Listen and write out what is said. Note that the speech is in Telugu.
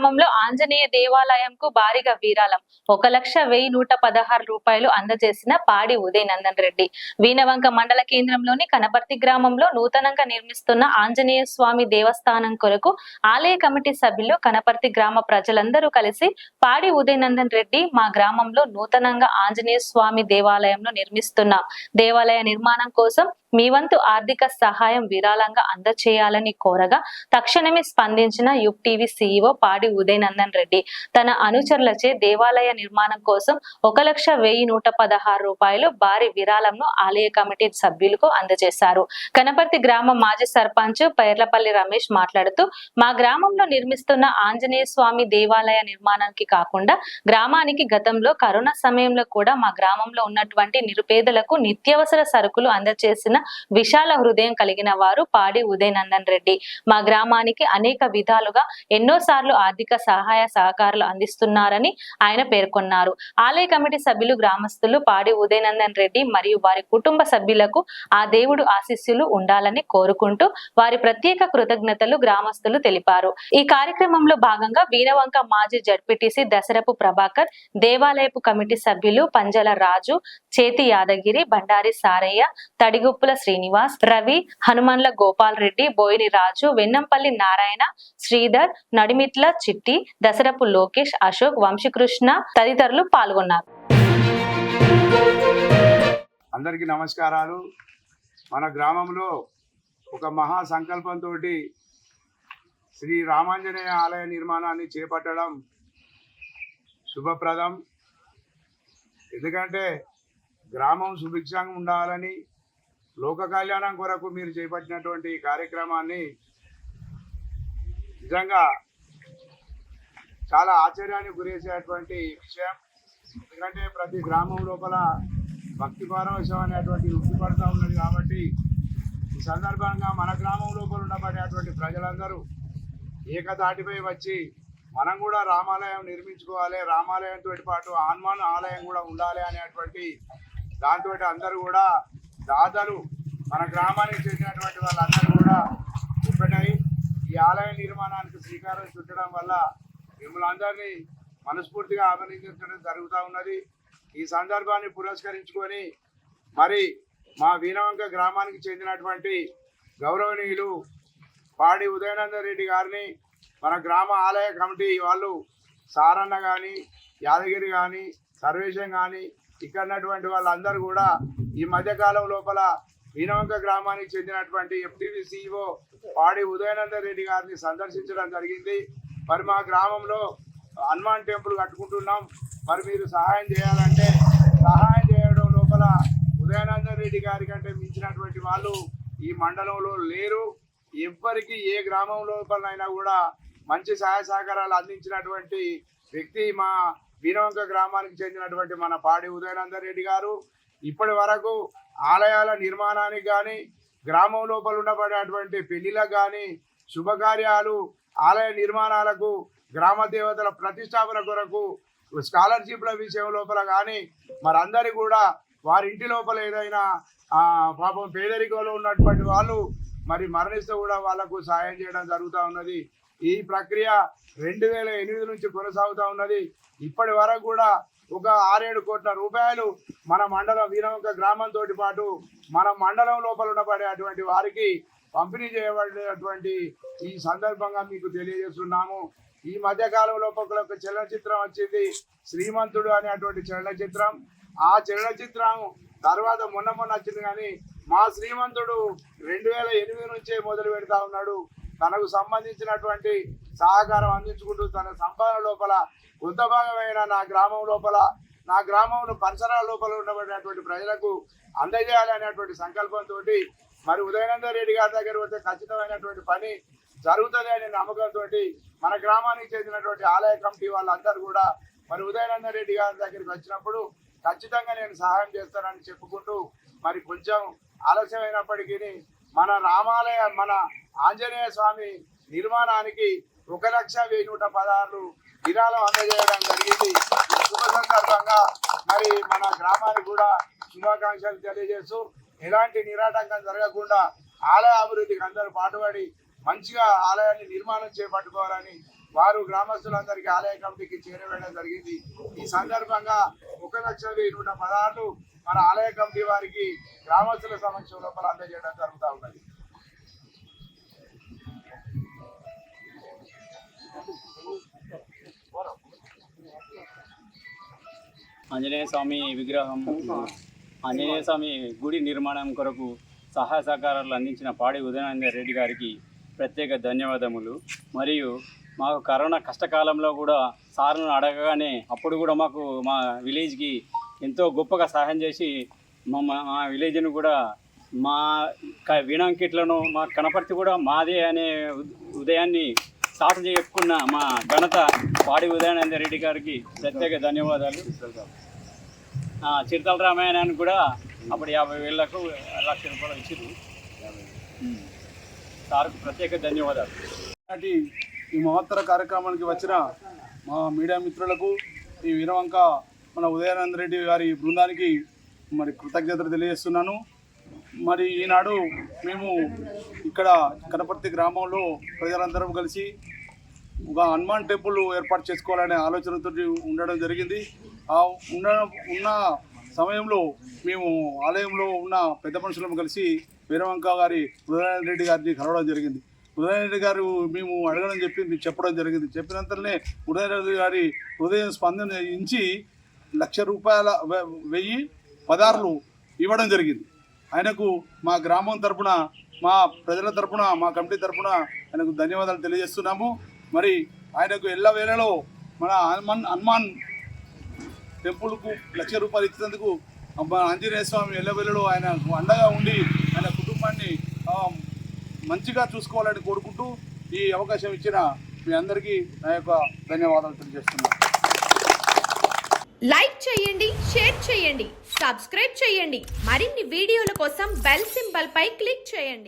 గ్రామంలో ఆంజనేయ దేవాలయంకు భారీగా విరాళం 1,01,116 రూపాయలు అందజేసిన పాడి ఉదయ్ నందన్ రెడ్డి. వీణవంక మండల కేంద్రంలోని కనపర్తి గ్రామంలో నూతనంగా నిర్మిస్తున్న ఆంజనేయ స్వామి దేవస్థానం కొరకు ఆలయ కమిటీ సభ్యులు కనపర్తి గ్రామ ప్రజలందరూ కలిసి పాడి ఉదయ్ నందన్ రెడ్డి మా గ్రామంలో నూతనంగా ఆంజనేయ స్వామి దేవాలయంను నిర్మిస్తున్న దేవాలయ నిర్మాణం కోసం మీ వంతు ఆర్థిక సహాయం విరాళంగా అందచేయాలని కోరగా తక్షణమే స్పందించిన యుగ్ టీవీ సీఈఓ పాడి ఉదయ్ నందన్ రెడ్డి తన అనుచరులచే దేవాలయ నిర్మాణం కోసం 1,01,116 రూపాయలు భారీ విరాళంను ఆలయ కమిటీ సభ్యులకు అందజేశారు. కనపర్తి గ్రామ మాజీ సర్పంచ్ పైర్లపల్లి రమేష్ మాట్లాడుతూ మా గ్రామంలో నిర్మిస్తున్న ఆంజనేయ స్వామి దేవాలయ నిర్మాణానికి కాకుండా గ్రామానికి గతంలో కరోనా సమయంలో కూడా మా గ్రామంలో ఉన్నటువంటి నిరుపేదలకు నిత్యావసర సరుకులు అందజేసిన విశాల హృదయం కలిగిన వారు పాడి ఉదయ్ నందన్ రెడ్డి. మా గ్రామానికి అనేక విధాలుగా ఎన్నోసార్లు ఆర్థిక సహాయ సహకారాలు అందిస్తున్నారని ఆయన పేర్కొన్నారు. ఆలయ కమిటీ సభ్యులు గ్రామస్తులు పాడి ఉదయ్ నందన్ రెడ్డి మరియు వారి కుటుంబ సభ్యులకు ఆ దేవుడు ఆశీస్సులు ఉండాలని కోరుకుంటూ వారి ప్రత్యేక కృతజ్ఞతలు గ్రామస్తులు తెలిపారు. ఈ కార్యక్రమంలో భాగంగా వీణవంక మాజీ జడ్పీటీసీ దసరపు ప్రభాకర్, దేవాలయపు కమిటీ సభ్యులు పంజల రాజు, చేతి యాదగిరి, బండారి సారయ్య, తడిగుప్పుల శ్రీనివాస్, రవి, హనుమన్ల గోపాల్ రెడ్డి, బోయిని రాజు, వెన్నంపల్లి నారాయణ, శ్రీధర్, నడిమిట్ల చిట్టి, దసరపు లోకేష్, అశోక్, వంశీకృష్ణ తదితరులు పాల్గొన్నారు. అందరికీ నమస్కారాలు. మన గ్రామంలో ఒక మహా సంకల్పంతో శ్రీ రామాంజనేయ ఆలయ నిర్మాణాన్ని చేపట్టడం శుభప్రదం. ఎందుకంటే గ్రామం సుభిక్షంగా ఉండాలని లోక కళ్యాణం కొరకు మీరు చేపట్టినటువంటి కార్యక్రమాన్ని నిజంగా చాలా ఆశ్చర్యానికి గురేసేటువంటి విషయం. ఎందుకంటే ప్రతి గ్రామం లోపల భక్తి పారవశం అనేటువంటి ఉట్టిపడుతూ ఉన్నది. కాబట్టి ఈ సందర్భంగా మన గ్రామం లోపల ఉండబడేటువంటి ప్రజలందరూ ఏకతాటిపై వచ్చి మనం కూడా రామాలయం నిర్మించుకోవాలి, రామాలయంతో పాటు హనుమాన్ ఆలయం కూడా ఉండాలి అనేటువంటి దాంతో అందరూ కూడా దాతలు మన గ్రామానికి చెందినటువంటి వాళ్ళందరూ కూడా ఒకటై ఈ ఆలయ నిర్మాణానికి శ్రీకారం చుట్టడం వల్ల మిమ్మల్ని అందరినీ మనస్ఫూర్తిగా అభినందించడం జరుగుతూ ఉన్నది. ఈ సందర్భాన్ని పురస్కరించుకొని మరి మా వీణవంక గ్రామానికి చెందినటువంటి గౌరవనీయులు పాడి ఉదయ్ నందన్ రెడ్డి గారిని మన గ్రామ ఆలయ కమిటీ వాళ్ళు సారన్న కానీ, యాదగిరి కానీ, సర్వేశం కానీ ఇక్కడ ఉన్నటువంటి వాళ్ళందరూ కూడా ఈ మధ్యకాలం లోపల వీణవంక గ్రామానికి చెందినటువంటి FTV CEO పాడి ఉదయ్ నందన్ రెడ్డి గారిని సందర్శించడం జరిగింది. మరి మా గ్రామంలో హనుమాన్ టెంపుల్ కట్టుకుంటున్నాం, మరి మీరు సహాయం చేయాలంటే సహాయం చేయడం లోపల ఉదయ్ నందన్ రెడ్డి గారి కంటే మించినటువంటి వాళ్ళు ఈ మండలంలో లేరు. ఎవ్వరికి ఏ గ్రామం లోపలైనా కూడా మంచి సహాయ సహకారాలు అందించినటువంటి వ్యక్తి మా వీణవంక గ్రామానికి చెందినటువంటి మన పాడి ఉదయ్ నందన్ రెడ్డి గారు. ఇప్పటి వరకు ఆలయాల నిర్మాణానికి కానీ, గ్రామం లోపల ఉండబడేటువంటి పెళ్లిలకు కానీ, శుభకార్యాలు, ఆలయ నిర్మాణాలకు, గ్రామ దేవతల ప్రతిష్టాపన కొరకు, స్కాలర్షిప్ల విషయం లోపల కానీ మరందరి కూడా వారి ఇంటి లోపల ఏదైనా పాపం పేదరికంలో ఉన్నటువంటి వాళ్ళు మరి మరణిస్తే కూడా వాళ్లకు సహాయం చేయడం జరుగుతూ ఉన్నది. ఈ ప్రక్రియ 2008 నుంచి కొనసాగుతూ ఉన్నది. ఇప్పటి వరకు కూడా ఒక 6-7 కోట్ల రూపాయలు మన మండలం వీణవంక గ్రామంతో పాటు మన మండలం లోపల ఉండబడేటువంటి వారికి పంపిణీ చేయబడినటువంటి ఈ సందర్భంగా మీకు తెలియజేస్తున్నాము. ఈ మధ్యకాలం లోపల ఒక చలనచిత్రం వచ్చింది, శ్రీమంతుడు అనేటువంటి చలనచిత్రం. ఆ చలనచిత్రం తర్వాత మొన్న వచ్చింది. కానీ మా శ్రీమంతుడు 2008 నుంచే మొదలు పెడతా ఉన్నాడు. తనకు సంబంధించినటువంటి సహకారం అందించుకుంటూ తన సంపాదన లోపల కొంత భాగమైన నా గ్రామం లోపల, నా గ్రామంలో పరిసరాల లోపల ఉండబడినటువంటి ప్రజలకు అందజేయాలనేటువంటి సంకల్పంతో మరి ఉదయ్ నందన్ రెడ్డి గారి దగ్గర వస్తే ఖచ్చితమైనటువంటి పని జరుగుతుంది అనే నమ్మకంతో మన గ్రామానికి చెందినటువంటి ఆలయ కమిటీ వాళ్ళందరూ కూడా మరి ఉదయ్ నందన్ రెడ్డి గారి దగ్గరికి వచ్చినప్పుడు ఖచ్చితంగా నేను సహాయం చేస్తానని చెప్పుకుంటూ మరి కొంచెం ఆలస్యమైనప్పటికీ మన రామాలయ మన ఆంజనేయ స్వామి నిర్మాణానికి 1,01,116 విరాళం అందజేయడం జరిగింది. శుభ సందర్భంగా మరి మన గ్రామానికి కూడా శుభాకాంక్షలు తెలియజేస్తూ ఎలాంటి నిరాటంకం జరగకుండా ఆలయ అభివృద్ధికి అందరూ పాటుపడి మంచిగా ఆలయాన్ని నిర్మాణం చేపట్టుకోవాలని వారు గ్రామస్తులందరికీ ఆలయ కమిటీకి చేరవేయడం జరిగింది. ఈ సందర్భంగా 1,01,116 మన ఆలయ కమిటీ వారికి గ్రామస్తుల సమక్షం లోపల అందజేయడం జరుగుతూ ఉన్నది. ఆంజనేయ స్వామి విగ్రహం, ఆంజనేయ స్వామి గుడి నిర్మాణం కొరకు సహాయ సహకారాలు అందించిన పాడి ఉదయనంద రెడ్డి గారికి ప్రత్యేక ధన్యవాదములు. మరియు మాకు కరోనా కష్టకాలంలో కూడా సార్ను అడగగానే అప్పుడు కూడా మాకు మా విలేజ్కి ఎంతో గొప్పగా సహాయం చేసి మా విలేజ్ను కూడా మా వీణాంకిట్లను మా కనపర్తి కూడా మాదే అనే ఉదయాన్ని స్టార్ట్ చేసుకున్న మా ఘనత పాడి ఉదయానంద రెడ్డి గారికి ప్రత్యేక ధన్యవాదాలు. చిరుతల రామాయణానికి కూడా అప్పుడు 50,000కు 1,00,000 రూపాయలు ఇచ్చారు. సార్కు ప్రత్యేక ధన్యవాదాలు. ఈ మహత్తర కార్యక్రమానికి వచ్చిన మా మీడియా మిత్రులకు, ఈ వీరవంక మన ఉదయానంద రెడ్డి గారి బృందానికి మరి కృతజ్ఞతలు తెలియజేస్తున్నాను. మరి ఈనాడు మేము ఇక్కడ కనపర్తి గ్రామంలో ప్రజలందరం కలిసి ఒక హనుమాన్ టెంపుల్ ఏర్పాటు చేసుకోవాలనే ఆలోచనతో ఉండడం జరిగింది. ఉన్న సమయంలో మేము ఆలయంలో ఉన్న పెద్ద మనుషులను కలిసి వీరవంక గారి ఉదయానంద రెడ్డి గారిని కలవడం జరిగింది. ఉదయానంద రెడ్డి గారు మేము అడగడం మీకు చెప్పడం జరిగింది. చెప్పినంతనే ఉదయానంద రెడ్డి గారి హృదయం స్పందన ఇచ్చి 1,00,000 రూపాయల 1,000 పదార్లు ఇవ్వడం జరిగింది. ఆయనకు మా గ్రామం తరపున, మా ప్రజల తరపున, మా కమిటీ తరపున ఆయనకు ధన్యవాదాలు తెలియజేస్తున్నాము. మరి ఆయనకు ఎల్లవేళలో మన హనుమాన్ టెంపుల్కు 1,00,000 రూపాయలు ఇచ్చినందుకు ఆంజనేయ స్వామి ఎల్లవేళలో ఆయన అండగా ఉండి ఆయన కుటుంబాన్ని మంచిగా చూసుకోవాలని కోరుకుంటూ ఈ అవకాశం ఇచ్చిన మీ అందరికీ నా యొక్క ధన్యవాదాలు తెలియజేస్తున్నాను. లైక్ చేయండి, షేర్ చేయండి, సబ్స్క్రైబ్ చేయండి. మరిన్ని వీడియోల కోసం బెల్ సింబల్ పై క్లిక్ చేయండి.